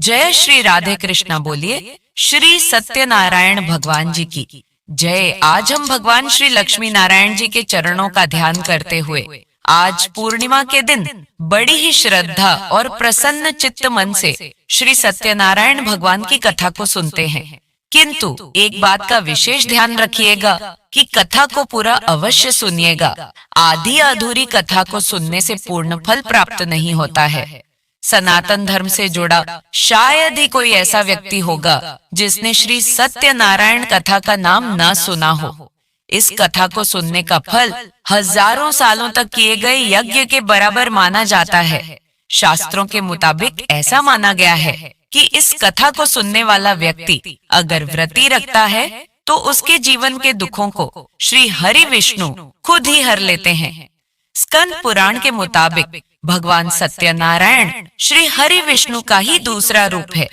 जय श्री राधे कृष्णा बोलिए। श्री सत्यनारायण भगवान जी की जय। आज हम भगवान श्री लक्ष्मी नारायण जी के चरणों का ध्यान करते हुए आज पूर्णिमा के दिन बड़ी ही श्रद्धा और प्रसन्न चित्त मन से श्री सत्यनारायण भगवान की कथा को सुनते हैं। किंतु एक बात का विशेष ध्यान रखिएगा कि कथा को पूरा अवश्य सुनिएगा। आधी अधूरी कथा को सुनने से पूर्ण फल प्राप्त नहीं होता है। सनातन धर्म से जुड़ा शायद ही कोई ऐसा व्यक्ति होगा जिसने श्री सत्यनारायण कथा का नाम न सुना हो। इस कथा को सुनने का फल हजारों सालों तक किए गए यज्ञ के बराबर माना जाता है। शास्त्रों के मुताबिक ऐसा माना गया है कि इस कथा को सुनने वाला व्यक्ति अगर व्रती रखता है तो उसके जीवन के दुखों को श्री हरि विष्णु खुद ही हर लेते हैं। स्कंद पुराण के मुताबिक भगवान सत्यनारायण श्री हरि विष्णु का ही दूसरा रूप है।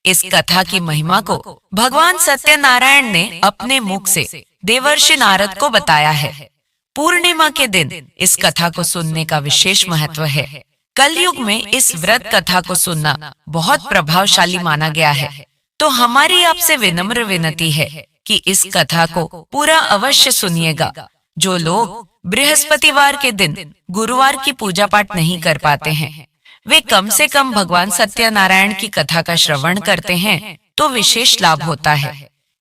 इस कथा की महिमा को भगवान सत्यनारायण ने अपने मुख से देवर्षि नारद को बताया है। पूर्णिमा के दिन इस कथा को सुनने का विशेष महत्व है। कलयुग में इस व्रत कथा को सुनना बहुत प्रभावशाली माना गया है। तो हमारी आपसे विनम्र विनती है कि इस कथा को पूरा अवश्य सुनिएगा। जो लोग बृहस्पतिवार के दिन गुरुवार की पूजा पाठ नहीं कर पाते हैं, वे कम से कम भगवान सत्यनारायण की कथा का श्रवण करते हैं तो विशेष लाभ होता है।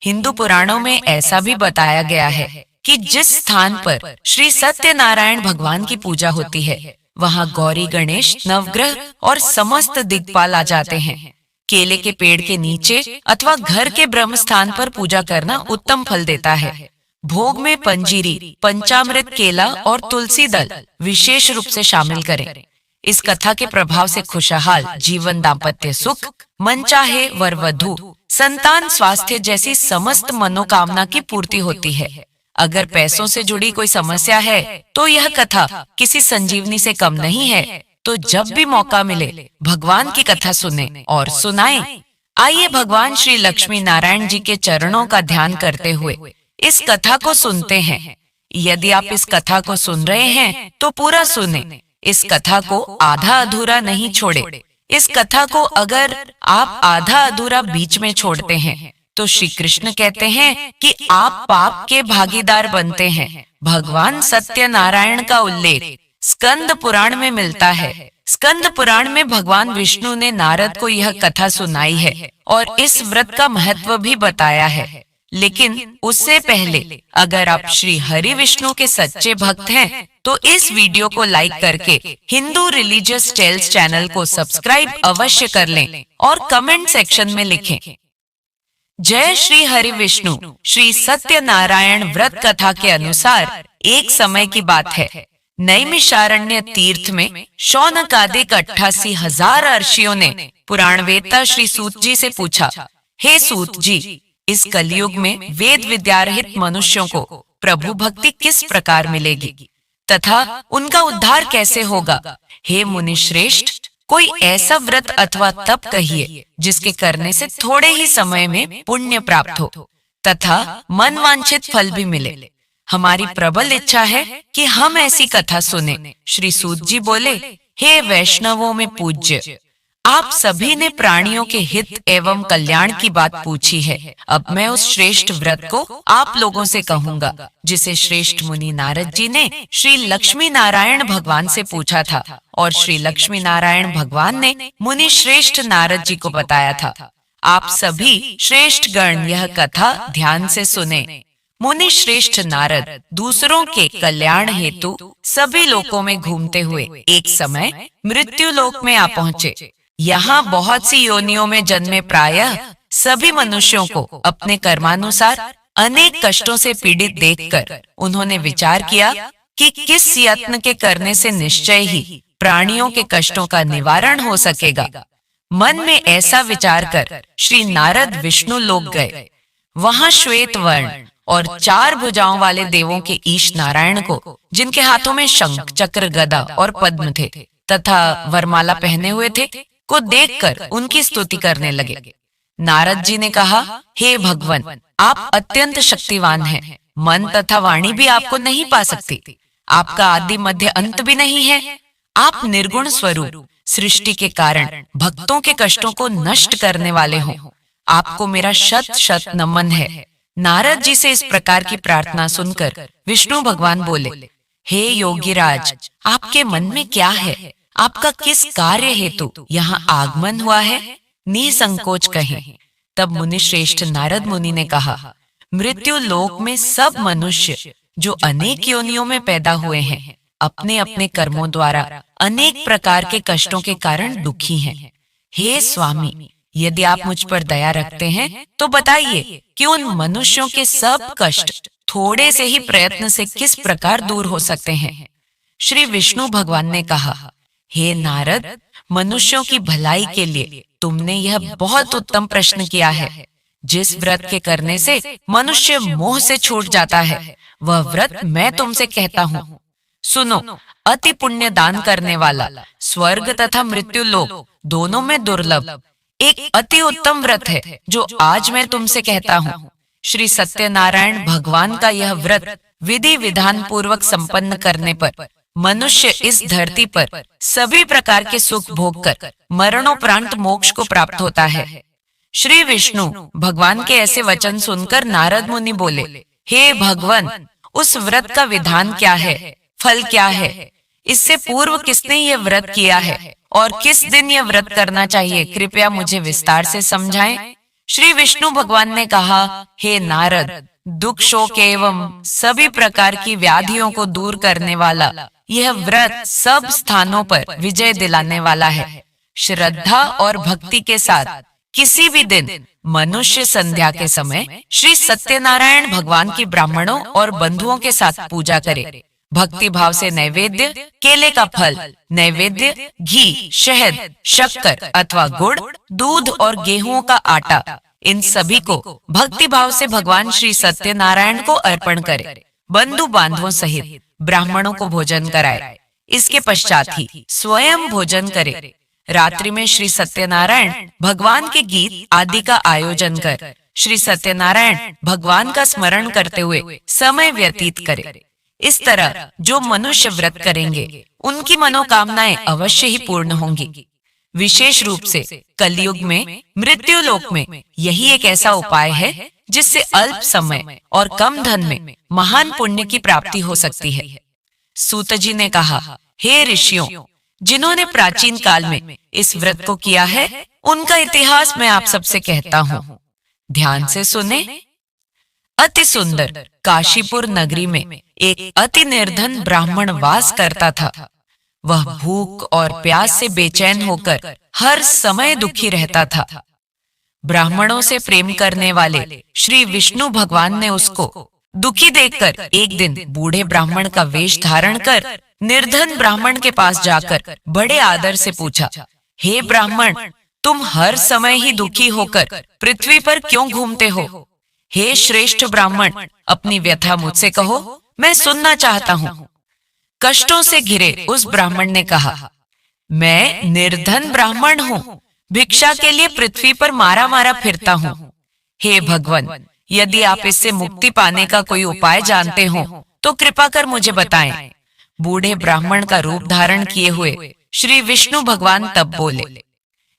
हिंदू पुराणों में ऐसा भी बताया गया है कि जिस स्थान पर श्री सत्यनारायण भगवान की पूजा होती है वहाँ गौरी, गणेश, नवग्रह और समस्त दिक्पाल आ जाते हैं। केले के पेड़ के नीचे अथवा घर के ब्रह्म स्थान पर पूजा करना उत्तम फल देता है। भोग में पंजीरी, पंचामृत, केला और तुलसी दल विशेष रूप से शामिल करें। इस कथा के प्रभाव से खुशहाल जीवन, दाम्पत्य सुख, मनचाहे वर वधू, संतान, स्वास्थ्य जैसी समस्त मनोकामना की पूर्ति होती है। अगर पैसों से जुड़ी कोई समस्या है तो यह कथा किसी संजीवनी से कम नहीं है। तो जब भी मौका मिले भगवान की कथा सुने और सुनाएं। आइए भगवान श्री लक्ष्मी नारायण जी के चरणों का ध्यान करते हुए इस कथा को सुनते हैं। यदि आप इस कथा को सुन रहे हैं तो पूरा सुने। इस कथा को आधा अधूरा नहीं छोड़े। इस कथा को अगर आप आधा अधूरा बीच में छोड़ते हैं तो श्री कृष्ण कहते हैं कि आप पाप के भागीदार बनते हैं। भगवान सत्यनारायण का उल्लेख स्कंद पुराण में मिलता है। स्कंद पुराण में भगवान विष्णु ने नारद को यह कथा सुनाई है और इस व्रत का महत्व भी बताया है। लेकिन उससे पहले अगर आप श्री हरि विष्णु के सच्चे भक्त हैं तो इस वीडियो को लाइक करके हिंदू रिलीजियस टेल्स चैनल को सब्सक्राइब अवश्य कर लें और कमेंट सेक्शन में लिखें। जय श्री हरि विष्णु। श्री सत्यनारायण व्रत कथा के अनुसार एक समय की बात है। नैमिषारण्य तीर्थ में शौनकादिक 88,000 ऋषियों ने पुराण वेदता श्री सूत जी से पूछा, हे सूत जी, इस कलयुग में वेद विद्या रहित मनुष्यों को प्रभु भक्ति किस प्रकार मिलेगी तथा उनका उद्धार कैसे होगा? हे मुनि श्रेष्ठ, कोई ऐसा व्रत अथवा तप कहिए जिसके करने से थोड़े ही समय में पुण्य प्राप्त हो तथा मन वांछित फल भी मिले। हमारी प्रबल इच्छा है कि हम ऐसी कथा सुने। श्री सूत जी बोले, हे वैष्णवों में पूज्य, आप सभी ने प्राणियों के हित एवं कल्याण की बात पूछी है। अब मैं उस श्रेष्ठ व्रत को आप लोगों से कहूँगा जिसे श्रेष्ठ मुनि नारद जी ने श्री लक्ष्मी नारायण भगवान से पूछा था और श्री लक्ष्मी नारायण भगवान ने मुनि श्रेष्ठ नारद जी को बताया था। आप सभी श्रेष्ठ गण यह कथा ध्यान से सुने। मुनि श्रेष्ठ नारद दूसरों के कल्याण हेतु सभी लोकों में घूमते हुए एक समय मृत्यु लोक में आ पहुँचे। यहाँ बहुत सी योनियों में जन्मे प्रायः सभी मनुष्यों को अपने कर्मानुसार अनेक कष्टों से पीड़ित देखकर उन्होंने विचार किया कि किस यत्न के करने से निश्चय ही प्राणियों के कष्टों का निवारण हो सकेगा। मन में ऐसा विचार कर श्री नारद विष्णु लोक गए। वहाँ श्वेत वर्ण और 4 भुजाओं वाले देवों के ईश नारायण को, जिनके हाथों में शंख, चक्र, गदा और पद्म थे तथा वरमाला पहने हुए थे, को देखकर उनकी स्तुति करने लगे। नारद जी ने कहा, हे भगवान, आप अत्यंत शक्तिवान हैं। मन तथा वाणी भी आपको नहीं पा सकती। आपका आदि मध्य अंत भी नहीं है। आप निर्गुण स्वरूप सृष्टि के कारण भक्तों के कष्टों को नष्ट करने वाले हो, आपको मेरा शत शत नमन है। नारद जी से इस प्रकार की प्रार्थना सुनकर विष्णु भगवान बोले, हे योगीराज, आपके मन में क्या है? आपका किस कार्य हेतु यहाँ आगमन हुआ है? निसंकोच कहें। तब मुनि श्रेष्ठ नारद मुनि ने कहा, मृत्यु लोक में सब मनुष्य जो अनेक योनियों में पैदा हुए हैं, अपने अपने कर्मों द्वारा अनेक प्रकार के कष्टों के कारण दुखी हैं। हे स्वामी, यदि आप मुझ पर दया रखते हैं तो बताइए कि उन मनुष्यों के सब कष्ट थोड़े से ही प्रयत्न से किस प्रकार दूर हो सकते हैं। श्री विष्णु भगवान ने कहा, हे नारद, मनुष्यों की भलाई के लिए तुमने यह बहुत उत्तम प्रश्न किया है। जिस व्रत के करने से मनुष्य मोह से छूट जाता है, वह व्रत मैं तुमसे कहता हूँ। सुनो, अति पुण्य दान करने वाला स्वर्ग तथा मृत्यु लोक दोनों में दुर्लभ एक अति उत्तम व्रत है जो आज मैं तुमसे कहता हूँ। श्री सत्यनारायण भगवान का यह व्रत विधि विधान पूर्वक संपन्न करने पर मनुष्य इस धरती पर सभी प्रकार के सुख भोग कर मरणोपरांत मोक्ष को प्राप्त होता है। श्री विष्णु भगवान के ऐसे वचन सुनकर नारद मुनि बोले, हे भगवान, उस व्रत का विधान क्या है, फल क्या है? इससे पूर्व किसने ये व्रत किया है और किस दिन यह व्रत करना चाहिए? कृपया मुझे विस्तार से समझाएं। श्री विष्णु भगवान ने कहा, हे नारद, दुख शोक एवं सभी प्रकार की व्याधियों को दूर करने वाला यह व्रत सब स्थानों पर विजय दिलाने वाला है। श्रद्धा और भक्ति के साथ किसी भी दिन मनुष्य संध्या के समय श्री सत्यनारायण भगवान की ब्राह्मणों और बंधुओं के साथ पूजा करे। भक्ति भाव से नैवेद्य, केले का फल, नैवेद्य, घी, शहद, शक्कर अथवा गुड़, दूध और गेहूं का आटा, इन सभी को भक्ति भाव से भगवान श्री सत्यनारायण को अर्पण करे। बंधु बांधवों सहित ब्राह्मणों को भोजन कराए। इसके पश्चात ही स्वयं भोजन करे। रात्रि में श्री सत्यनारायण भगवान के गीत आदि का आयोजन कर श्री सत्यनारायण भगवान का स्मरण करते हुए समय व्यतीत करे। इस तरह जो मनुष्य व्रत करेंगे उनकी मनोकामनाएं अवश्य ही पूर्ण होंगी। विशेष रूप से कलयुग में मृत्यु लोक में यही एक ऐसा उपाय है जिससे अल्प समय और कम धन में महान पुण्य की प्राप्ति हो सकती है। सूत जी ने कहा, हे ऋषियों, जिन्होंने प्राचीन काल में इस व्रत को किया है उनका इतिहास मैं आप सबसे कहता हूँ। ध्यान से सुने। अति सुंदर काशीपुर नगरी में एक अति निर्धन ब्राह्मण वास करता था। वह भूख और प्यास से बेचैन होकर हर समय दुखी रहता था। ब्राह्मणों से प्रेम करने वाले श्री विष्णु भगवान ने उसको दुखी देखकर एक दिन बूढ़े ब्राह्मण का वेश धारण कर निर्धन ब्राह्मण के पास जाकर बड़े आदर से पूछा, हे ब्राह्मण, तुम हर समय ही दुखी होकर पृथ्वी पर क्यों घूमते हो? हे श्रेष्ठ ब्राह्मण, अपनी व्यथा मुझसे कहो, मैं सुनना चाहता हूँ। कष्टों से घिरे उस ब्राह्मण ने कहा, मैं निर्धन ब्राह्मण हूँ, भिक्षा के लिए पृथ्वी पर मारा मारा फिरता हूँ। हे भगवान, यदि आप इससे मुक्ति पाने का कोई उपाय जानते हो तो कृपा कर मुझे बताएं। बूढ़े ब्राह्मण का रूप धारण किए हुए श्री विष्णु भगवान तब बोले,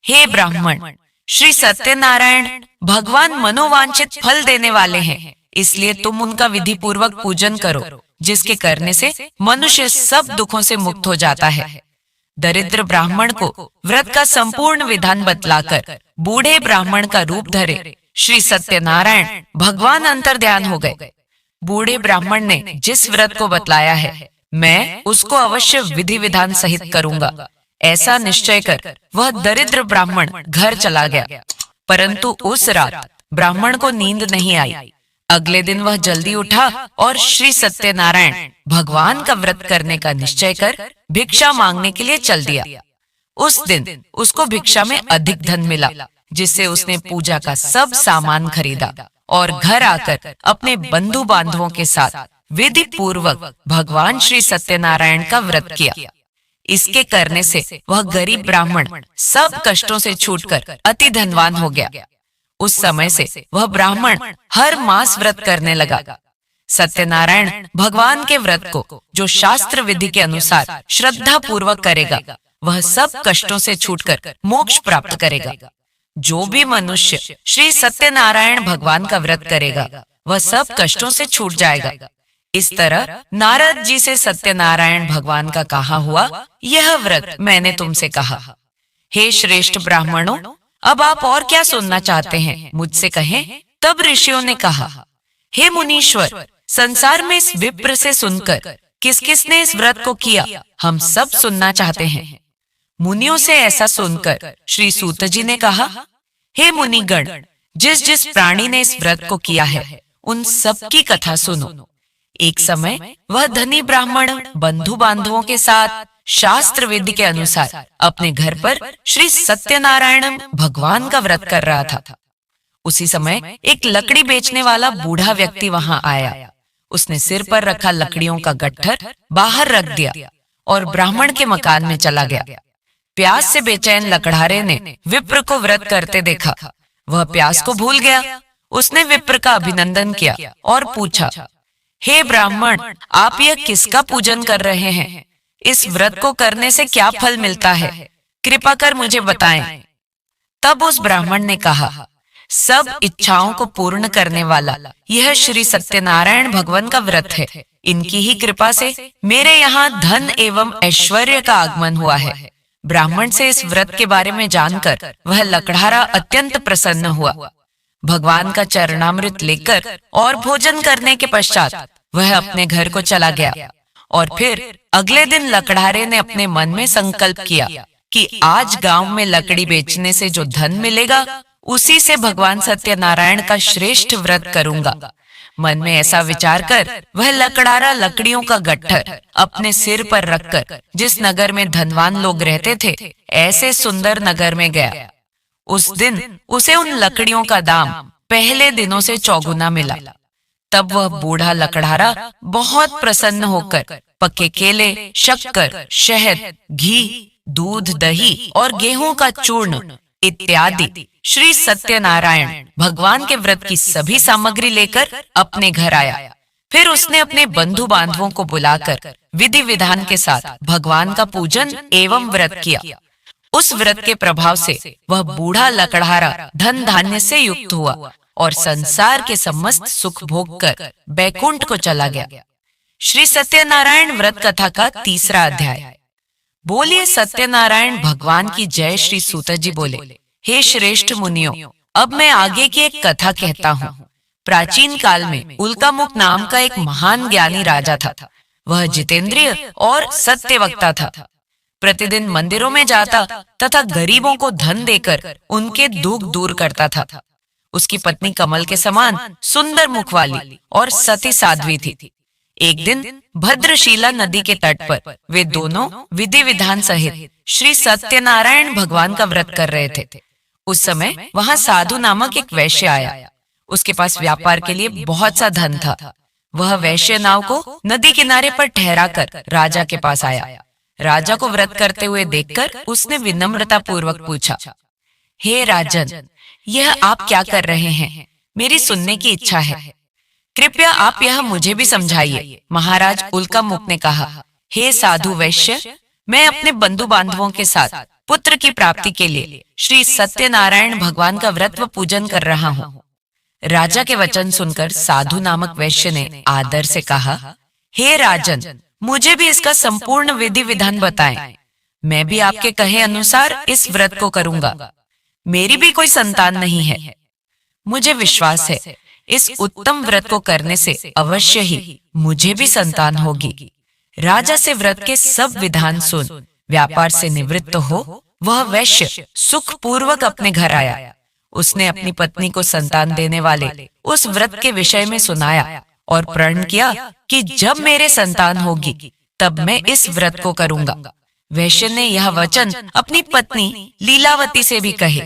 हे ब्राह्मण, श्री सत्यनारायण भगवान मनोवांछित फल देने वाले हैं, इसलिए तुम उनका विधि पूर्वक पूजन करो, जिसके करने से मनुष्य सब दुखों से मुक्त हो जाता है। दरिद्र ब्राह्मण को व्रत का संपूर्ण विधान बतलाकर बूढ़े ब्राह्मण का रूप धरे श्री सत्यनारायण भगवान अंतर्ध्यान हो गए। बूढ़े ब्राह्मण ने जिस व्रत को बतलाया है मैं उसको अवश्य विधि विधान सहित करूंगा, ऐसा निश्चय कर वह दरिद्र ब्राह्मण घर चला गया। परंतु उस रात ब्राह्मण को नींद नहीं आई। अगले दिन वह जल्दी उठा और श्री सत्यनारायण भगवान का व्रत करने का निश्चय कर भिक्षा मांगने के लिए चल दिया। उस दिन उसको भिक्षा में अधिक धन मिला, जिससे उसने पूजा का सब सामान खरीदा और घर आकर अपने बंधु बांधवों के साथ विधि पूर्वक भगवान श्री सत्यनारायण का व्रत किया। इसके करने से वह गरीब ब्राह्मण सब कष्टों से छूटकर अति धनवान हो गया। उस समय से वह ब्राह्मण हर मास व्रत करने लगा। सत्यनारायण भगवान के व्रत को जो शास्त्र विधि के अनुसार श्रद्धा पूर्वक करेगा वह सब कष्टों से छूटकर मोक्ष प्राप्त करेगा। जो भी मनुष्य श्री सत्यनारायण भगवान का व्रत करेगा वह सब कष्टों से छूट जाएगा। इस तरह नारद जी से सत्यनारायण भगवान का कहा हुआ यह व्रत मैंने तुमसे कहा। हे श्रेष्ठ ब्राह्मणों, अब आप और क्या सुनना चाहते हैं, मुझसे कहें। तब ऋषियों ने कहा, हे मुनीश्वर, संसार में इस विप्र से सुनकर किस किसने इस व्रत को किया, हम सब सुनना चाहते हैं। मुनियों से ऐसा सुनकर श्री सूत जी ने कहा, हे मुनिगण, जिस जिस प्राणी ने इस व्रत को किया है उन सब की कथा सुनो। एक समय वह धनी ब्राह्मण बंधु बांधवों के साथ शास्त्र विधि के अनुसार अपने घर पर श्री सत्यनारायण भगवान का व्रत कर रहा था। उसी समय एक लकड़ी बेचने वाला बूढ़ा व्यक्ति वहां आया। उसने सिर पर रखा लकड़ियों का गट्ठर बाहर रख दिया और ब्राह्मण के मकान में चला गया। प्यास से बेचैन लकड़हारे ने विप्र को व्रत करते देखा। वह प्यास को भूल गया। उसने विप्र का अभिनंदन किया और पूछा, हे ब्राह्मण, आप यह किसका पूजन कर रहे हैं? इस व्रत को करने से क्या फल मिलता है? कृपा कर मुझे बताएं। तब उस ब्राह्मण ने कहा, सब इच्छाओं को पूर्ण करने वाला यह श्री सत्यनारायण भगवान का व्रत है। इनकी ही कृपा से मेरे यहाँ धन एवं ऐश्वर्य का आगमन हुआ है। ब्राह्मण से इस व्रत के बारे में जानकर वह लकड़हारा अत्यंत प्रसन्न हुआ। भगवान का चरणामृत लेकर और भोजन करने के पश्चात वह अपने घर को चला गया। और फिर अगले दिन लकड़हारे ने अपने मन में संकल्प किया कि आज गांव में लकड़ी बेचने से जो धन मिलेगा उसी से भगवान सत्यनारायण का श्रेष्ठ व्रत करूंगा। मन में ऐसा विचार कर वह लकड़हारा लकड़ियों का गट्ठर अपने सिर पर रखकर जिस नगर में धनवान लोग रहते थे ऐसे सुंदर नगर में गया। उस दिन उसे उन लकड़ियों का दाम पहले दिनों से चौगुना मिला। तब वह बूढ़ा लकड़हारा बहुत प्रसन्न होकर पक्के केले, शक्कर, शहद, घी, दूध, दही और गेहूं का चूर्ण इत्यादि श्री सत्यनारायण भगवान के व्रत की सभी सामग्री लेकर अपने घर आया। फिर उसने अपने बंधु बांधवों को बुलाकर विधि विधान के साथ भगवान का पूजन एवं व्रत किया। उस व्रत के प्रभाव से वह बूढ़ा लकड़हारा धन धान्य से युक्त हुआ और संसार के समस्त सुख भोग कर बैकुंठ को चला गया। श्री सत्यनारायण व्रत कथा का 3रा अध्याय। बोलिए सत्यनारायण भगवान की जय। श्री सूत जी बोले, हे श्रेष्ठ मुनियों, अब मैं आगे की एक कथा कहता हूँ। प्राचीन काल में उल्कामुख नाम का एक महान ज्ञानी राजा था। वह जितेंद्रिय और सत्यवक्ता था। प्रतिदिन मंदिरों में जाता तथा गरीबों को धन देकर उनके दुख दूर करता था। उसकी पत्नी कमल के समान सुंदर मुख वाली और सती साध्वी थी। एक दिन भद्रशिला नदी के तट पर वे दोनों विधि विधान सहित श्री सत्यनारायण भगवान का व्रत कर रहे थे। उस समय वहां साधु नामक एक वैश्य आया। उसके पास व्यापार के लिए बहुत सा धन था। वह वैश्य नाव को नदी किनारे पर ठहरा कर राजा के पास आया। राजा को व्रत करते हुए देखकर उसने विनम्रता पूर्वक पूछा, हे राजन, यह आप क्या कर रहे हैं? मेरी सुनने की इच्छा है। कृपया आप यह मुझे भी समझाइए। महाराज उल्कामुख ने कहा, हे साधु वैश्य, मैं अपने बंधु बांधवों के साथ पुत्र की प्राप्ति के लिए श्री सत्यनारायण भगवान का व्रत व पूजन कर रहा हूँ। राजा के वचन सुनकर साधु नामक वैश्य ने आदर से कहा, हे राजन, मुझे भी इसका संपूर्ण विधि विधान बताएं। मैं भी आपके कहे अनुसार इस व्रत को करूंगा। मेरी भी कोई संतान नहीं है। मुझे विश्वास है इस उत्तम व्रत को करने से अवश्य ही मुझे भी संतान होगी। राजा से व्रत के सब विधान सुन व्यापार से निवृत्त हो वह वैश्य सुख पूर्वक अपने घर आया। उसने अपनी पत्नी को संतान देने वाले उस व्रत के विषय में सुनाया और प्रण किया कि जब मेरे संतान होगी तब मैं इस व्रत को करूंगा। वैश्य ने यह वचन अपनी पत्नी लीलावती से भी कहे।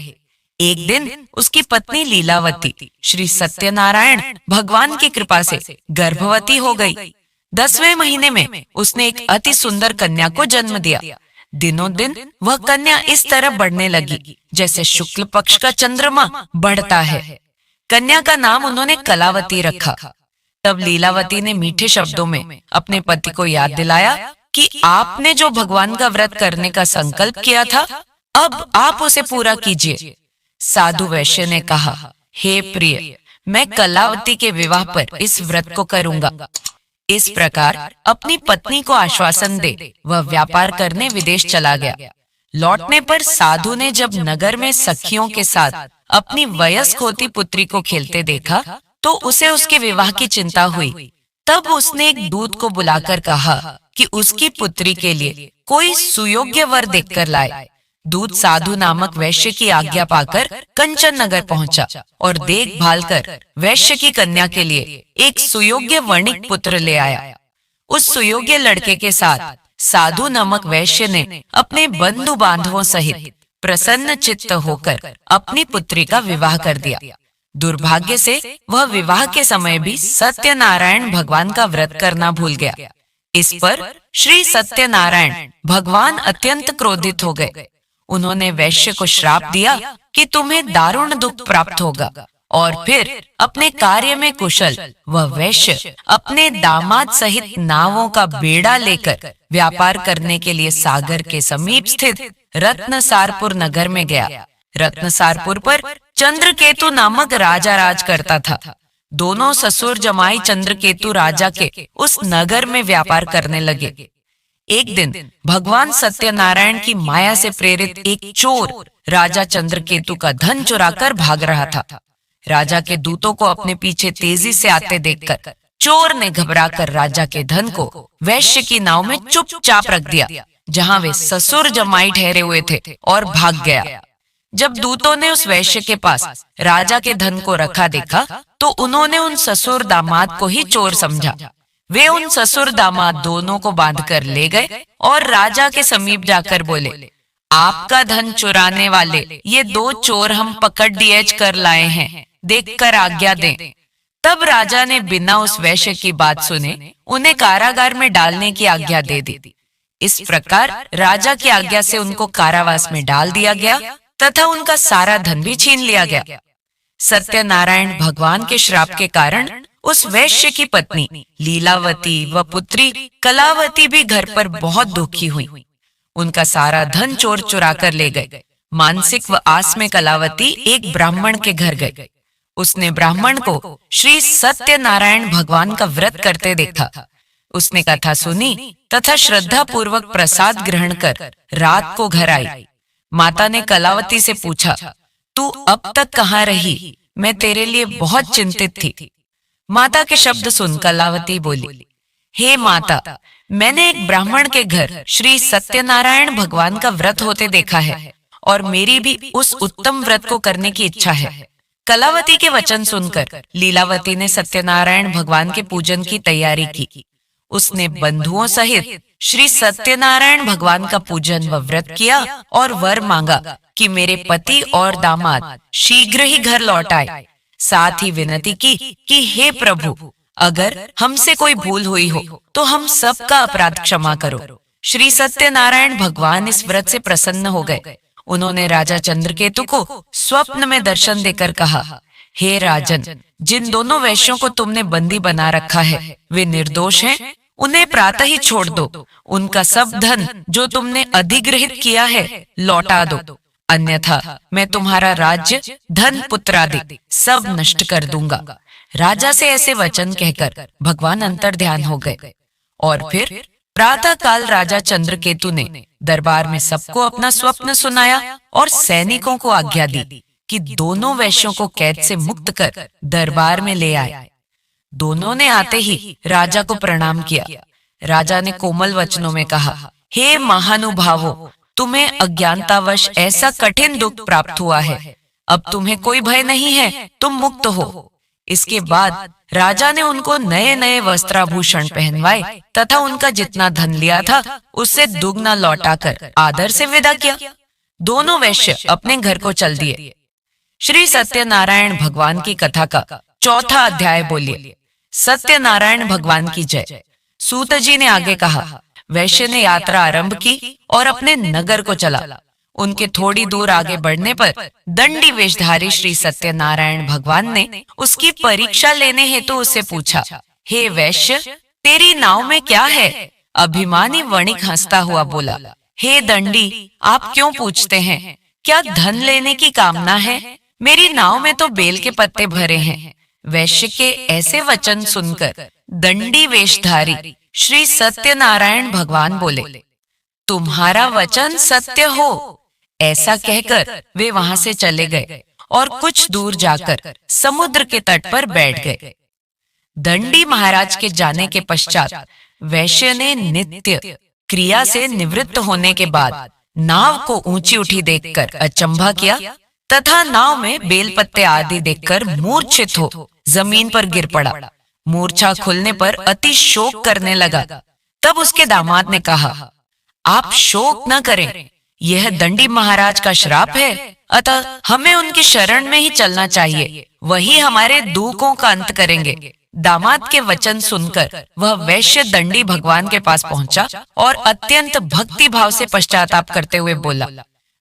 एक दिन उसकी पत्नी लीलावती श्री सत्यनारायण भगवान की कृपा से गर्भवती हो गई। 10वें महीने में उसने एक अति सुंदर कन्या को जन्म दिया। दिनों दिन वह कन्या इस तरह बढ़ने लगी जैसे शुक्ल पक्ष का चंद्रमा बढ़ता है। कन्या का नाम उन्होंने कलावती रखा। तब लीलावती ने मीठे शब्दों में अपने पति को याद दिलाया कि आपने जो भगवान का व्रत करने का संकल्प किया था, अब आप उसे पूरा कीजिए। साधु वैश्य ने कहा, हे प्रिय, मैं कलावती के विवाह पर इस व्रत को करूंगा। इस प्रकार अपनी पत्नी को आश्वासन दे वह व्यापार करने विदेश चला गया। लौटने पर साधु ने जब नगर में सखियों के साथ अपनी वयस्क होती पुत्री को खेलते देखा तो उसे उसके विवाह की चिंता हुई। तब उसने एक दूत को बुलाकर कहा कि उसकी पुत्री के लिए कोई सुयोग्य वर देखकर लाए। दूत साधु नामक वैश्य की आज्ञा पाकर कंचन नगर पहुंचा और देखभाल कर वैश्य की कन्या के लिए एक सुयोग्य वर्णिक पुत्र ले आया। उस सुयोग्य लड़के के साथ साधु नामक वैश्य ने अपने बंधु बांधवों सहित प्रसन्न चित्त होकर अपनी पुत्री का विवाह कर दिया। दुर्भाग्य से वह विवाह के समय भी सत्यनारायण भगवान का व्रत करना भूल गया। इस पर श्री सत्यनारायण भगवान अत्यंत क्रोधित हो गए। उन्होंने वैश्य को श्राप दिया कि तुम्हें दारुण दुख प्राप्त होगा, और फिर अपने कार्य में कुशल वह वैश्य अपने दामाद सहित नावों का बेड़ा लेकर व्यापार करने के लिए सागर के समीप स्थित रत्नसारपुर नगर में गया। रत्नसारपुर पर चंद्रकेतु नामक राजा राज करता था। दोनों ससुर जमाई चंद्रकेतु राजा के उस नगर में व्यापार करने लगे। एक दिन भगवान सत्यनारायण की माया से प्रेरित एक चोर राजा चंद्रकेतु का धन चुराकर भाग रहा था। राजा के दूतों को अपने पीछे तेजी से आते देखकर चोर ने घबराकर राजा के धन को वैश्य की नाव में चुपचाप रख दिया, जहां वे ससुर जमाई ठहरे हुए थे, और भाग गया। जब दूतों ने उस वैश्य के पास राजा के धन को रखा देखा तो उन्होंने उन ससुर दामाद को ही चोर समझा। वे उन ससुर दामाद दोनों को बांधकर ले गए और राजा के समीप जाकर बोले, आपका धन चुराने वाले ये दो चोर हम पकड़ डीएच कर लाए हैं, देखकर आज्ञा दें। तब राजा ने बिना उस वैश्य की बात सुने उन्हें कारागार में डालने की आज्ञा दे दी। इस प्रकार राजा की आज्ञा से उनको कारावास में डाल दिया गया तथा उनका सारा धन भी छीन लिया गया। सत्यनारायण भगवान के श्राप के कारण उस वैश्य की पत्नी लीलावती व पुत्री कलावती भी घर पर बहुत दुखी हुई। उनका सारा धन चोर चुरा कर ले गए। मानसिक व आस में कलावती एक ब्राह्मण के घर गई। उसने ब्राह्मण को श्री सत्यनारायण भगवान का व्रत करते देखा। उसने कथा सुनी तथा श्रद्धा पूर्वक प्रसाद ग्रहण कर रात को घर आई। माता ने कलावती से पूछा, तू अब तक कहाँ रही? मैं तेरे लिए बहुत चिंतित थी। माता के शब्द सुन कलावती बोली, हे माता, मैंने एक ब्राह्मण के घर श्री सत्यनारायण भगवान का व्रत होते देखा है और मेरी भी उस उत्तम व्रत को करने की इच्छा है। कलावती के वचन सुनकर लीलावती ने सत्यनारायण भगवान के पूजन की तैयारी की। उसने बंधुओं सहित श्री सत्यनारायण भगवान का पूजन व व्रत किया और वर मांगा कि मेरे पति और दामाद शीघ्र ही घर लौट आए। साथ ही विनती की कि हे प्रभु, अगर हमसे कोई भूल हुई हो तो हम सबका अपराध क्षमा करो। श्री सत्यनारायण भगवान इस व्रत से प्रसन्न हो गए। उन्होंने राजा चंद्रकेतु को स्वप्न में दर्शन देकर कहा, हे राजन, जिन दोनों वैश्यों को तुमने बंदी बना रखा है वे निर्दोष हैं, उन्हें प्रातः ही छोड़ दो। उनका सब धन जो तुमने अधिग्रहित किया है लौटा दो, अन्यथा मैं तुम्हारा राज्य, धन, पुत्र आदि सब नष्ट कर दूंगा। राजा से ऐसे वचन कहकर भगवान अंतर ध्यान हो गए। और फिर प्रातः काल राजा चंद्रकेतु ने दरबार में सबको अपना स्वप्न सुनाया और सैनिकों को आज्ञा दी कि दोनों वैश्यों को कैद से मुक्त कर दरबार में ले आए। दोनों ने आते ही राजा को प्रणाम किया। राजा ने कोमल वचनों में कहा, हे महानुभावों, तुम्हें अज्ञानतावश ऐसा कठिन दुख प्राप्त हुआ है। अब तुम्हें कोई भय नहीं है, तुम मुक्त हो। इसके बाद राजा ने उनको नए नए वस्त्राभूषण पहनवाए तथा उनका जितना धन लिया था उससे दुगना लौटाकर आदर से विदा किया। दोनों वैश्य अपने घर को चल दिए। श्री सत्यनारायण भगवान की कथा का चौथा अध्याय बोलिए। सत्यनारायण भगवान की जय। सूत जी ने आगे कहा, वैश्य ने यात्रा आरंभ की और अपने नगर को चला। उनके थोड़ी दूर आगे बढ़ने पर दंडी वेशधारी श्री सत्यनारायण भगवान ने उसकी परीक्षा लेने हेतु उससे पूछा, हे वैश्य, तेरी नाव में क्या है? अभिमानी वणिक हंसता हुआ बोला, हे दंडी, आप क्यों पूछते हैं? क्या धन लेने की कामना है? मेरी नाव में तो बेल के पत्ते भरे हैं। वैश्य के ऐसे वचन सुनकर दंडी वेशधारी श्री सत्यनारायण भगवान बोले, तुम्हारा वचन सत्य हो। ऐसा कहकर वे वहां से चले गए और कुछ दूर जाकर समुद्र के तट पर बैठ गए। दंडी महाराज के जाने के पश्चात वैश्य ने नित्य क्रिया से निवृत्त होने के बाद नाव को ऊंची उठी देखकर अचंभा किया तथा नाव में बेलपत्ते आदि देखकर मूर्छित हो जमीन पर गिर पड़ा। मूर्छा खुलने पर अति शोक करने लगा। तब उसके दामाद ने कहा, आप शोक न करें, यह दंडी महाराज का श्राप है, अतः हमें उनकी शरण में ही चलना चाहिए, वही हमारे दुखों का अंत करेंगे। दामाद के वचन सुनकर वह वैश्य दंडी भगवान के पास पहुंचा और अत्यंत भक्ति भाव से पश्चाताप करते हुए बोला,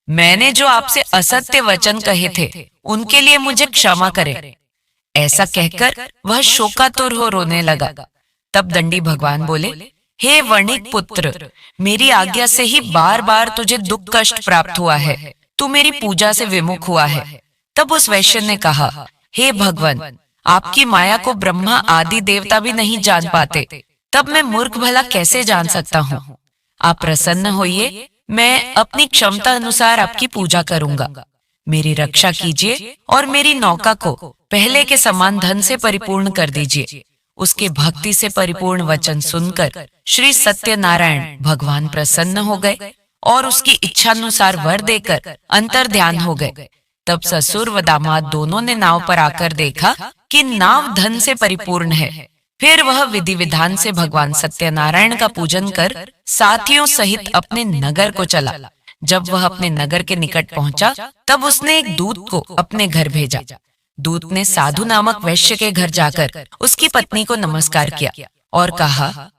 मैंने जो आपसे असत्य वचन कहे थे उनके लिए मुझे क्षमा करें। ऐसा कहकर वह शोकातुर हो रोने लगा। तब दंडी भगवान बोले, हे वणिक पुत्र, मेरी आज्ञा से ही बार बार तुझे दुख कष्ट प्राप्त हुआ है, तू मेरी पूजा से विमुख हुआ है। तब उस वैश्य ने कहा, हे भगवान, आपकी माया को ब्रह्मा आदि देवता भी नहीं जान पाते, तब मैं मूर्ख भला कैसे जान सकता हूँ? आप प्रसन्न होइए, मैं अपनी क्षमता अनुसार आपकी पूजा करूंगा। मेरी रक्षा कीजिए और मेरी नौका को पहले के समान धन से परिपूर्ण कर दीजिए। उसके भक्ति से परिपूर्ण वचन सुनकर श्री सत्यनारायण भगवान प्रसन्न हो गए और उसकी इच्छानुसार वर देकर अंतर ध्यान हो गए। तब ससुर व दामाद दोनों ने नाव पर आकर देखा कि नाव धन से परिपूर्ण है। फिर वह विधि विधान से भगवान सत्यनारायण का पूजन कर साथियों सहित अपने नगर को चला। जब वह अपने नगर के निकट पहुंचा, तब उसने एक दूत को अपने घर भेजा। दूत ने साधु नामक वैश्य के घर जाकर उसकी पत्नी को नमस्कार किया और कहा,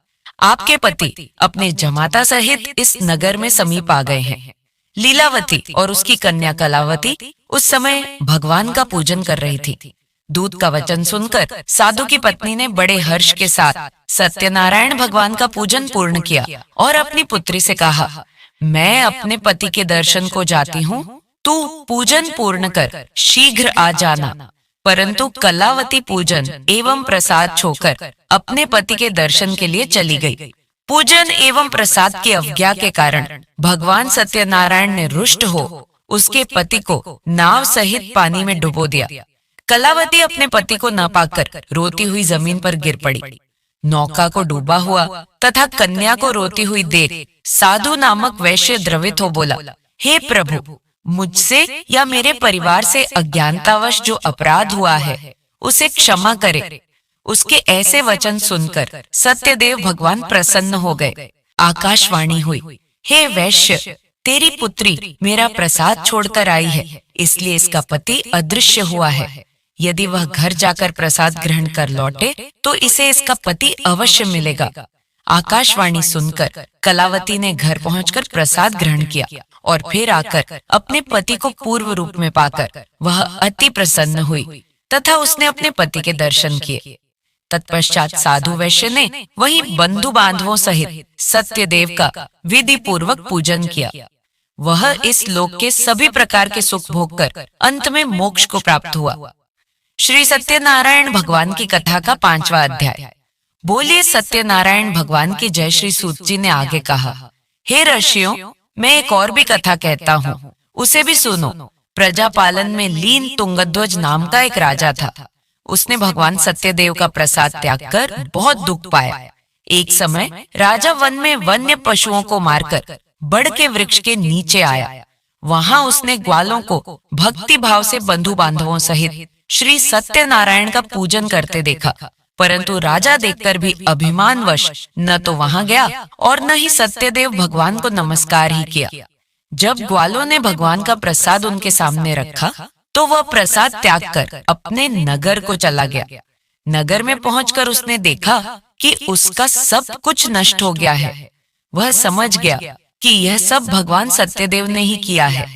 आपके पति अपने जमाता सहित इस नगर में समीप आ गए हैं। लीलावती और उसकी कन्या कलावती उस समय भगवान का पूजन कर रही थी। दूत का वचन सुनकर साधु की पत्नी ने बड़े हर्ष के साथ सत्यनारायण भगवान का पूजन पूर्ण किया और अपनी पुत्री से कहा, मैं अपने पति के दर्शन को जाती हूँ, तू पूजन पूर्ण कर शीघ्र आ जाना। परंतु कलावती पूजन एवं प्रसाद छोड़कर अपने पति के दर्शन के लिए चली गई। पूजन एवं प्रसाद की अवज्ञा के कारण भगवान सत्यनारायण ने रुष्ट हो उसके पति को नाव सहित पानी में डुबो दिया। कलावती अपने पति को न पाकर रोती हुई जमीन पर गिर पड़ी। नौका को डूबा हुआ तथा कन्या को रोती हुई देख साधु नामक वैश्य द्रवित हो बोला, हे प्रभु, मुझसे या मेरे परिवार से अज्ञानतावश जो अपराध हुआ है उसे क्षमा करे। उसके ऐसे वचन सुनकर सत्यदेव भगवान प्रसन्न हो गए। आकाशवाणी हुई, हे वैश्य, तेरी पुत्री मेरा प्रसाद छोड़कर आई है, इसलिए इसका पति अदृश्य हुआ है। यदि वह घर जाकर प्रसाद ग्रहण कर लौटे तो इसे इसका पति अवश्य मिलेगा। आकाशवाणी सुनकर कलावती ने घर पहुंचकर प्रसाद ग्रहण किया और फिर आकर अपने पति को पूर्व रूप में पाकर वह अति प्रसन्न हुई तथा उसने अपने पति के दर्शन किए। तत्पश्चात साधु वैश्य ने वही बंधु बांधवों सहित सत्यदेव का विधि पूर्वक पूजन किया। वह इस लोक के सभी प्रकार के सुख भोग कर अंत में मोक्ष को प्राप्त हुआ। श्री सत्यनारायण भगवान की कथा का 5वां अध्याय। बोलिए सत्यनारायण भगवान की जय। श्री सूत जी ने आगे कहा, हे ऋषियों, मैं एक और भी कथा कहता हूँ, उसे भी सुनो। प्रजापालन में लीन तुंगध्वज नाम का एक राजा था। उसने भगवान सत्यदेव का प्रसाद त्याग कर बहुत दुख पाया। एक समय राजा वन में वन्य पशुओं को मारकर बड़ के वृक्ष के नीचे आया। वहां उसने ग्वालों को भक्ति भाव से बंधु बांधवों सहित श्री सत्यनारायण का पूजन करते देखा, परंतु राजा देखकर भी अभिमानवश न तो वहां गया और न ही सत्यदेव भगवान को नमस्कार ही किया। जब ग्वालों ने भगवान का प्रसाद उनके सामने रखा तो वह प्रसाद त्याग कर अपने नगर को चला गया। नगर में पहुंचकर उसने देखा कि उसका सब कुछ नष्ट हो गया है। वह समझ गया कि यह सब भगवान सत्यदेव ने ही किया है।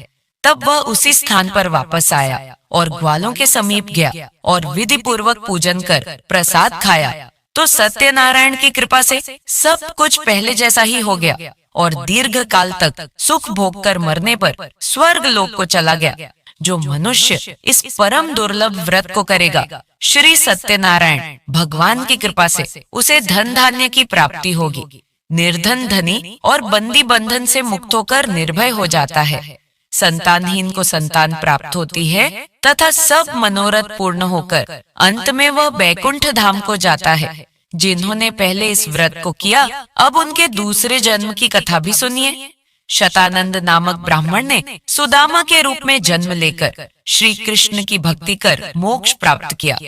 तब वह उसी स्थान पर वापस आया और ग्वालों के समीप गया और विधि पूर्वक पूजन कर प्रसाद खाया तो सत्यनारायण की कृपा से सब कुछ पहले जैसा ही हो गया और दीर्घ काल तक सुख भोग कर मरने पर स्वर्ग लोक को चला गया। जो मनुष्य इस परम दुर्लभ व्रत को करेगा, श्री सत्यनारायण भगवान की कृपा से उसे धन धान्य की प्राप्ति होगी। निर्धन धनी और बंदी बंधन से मुक्त होकर निर्भय हो जाता है। संतानहीन को संतान प्राप्त होती है तथा सब मनोरथ पूर्ण होकर अंत में वह बैकुंठ धाम को जाता है। जिन्होंने पहले इस व्रत को किया, अब उनके दूसरे जन्म की कथा भी सुनिए। शतानंद नामक ब्राह्मण ने सुदामा के रूप में जन्म लेकर श्री कृष्ण की भक्ति कर मोक्ष प्राप्त किया।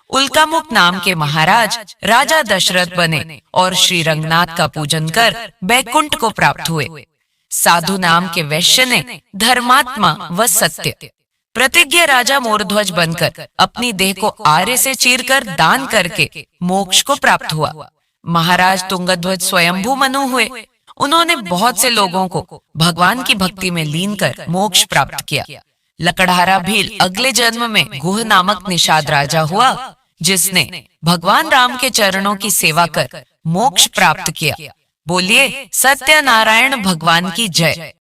उल्कामुख नाम के महाराज राजा दशरथ बने और श्री रंगनाथ का पूजन कर बैकुंठ को प्राप्त हुए। साधु नाम के वैश्य ने धर्मात्मा व सत्य प्रतिज्ञ राजा मोरध्वज बनकर अपनी देह को आर्य से चीरकर दान करके मोक्ष को प्राप्त हुआ। महाराज तुंगध्वज स्वयंभू मनु हुए। उन्होंने बहुत से लोगों को भगवान की भक्ति में लीन कर मोक्ष प्राप्त किया। लकड़हारा भील अगले जन्म में गुह नामक निषाद राजा हुआ, जिसने भगवान राम के चरणों की सेवा कर मोक्ष प्राप्त किया। बोलिए सत्यनारायण भगवान की जय।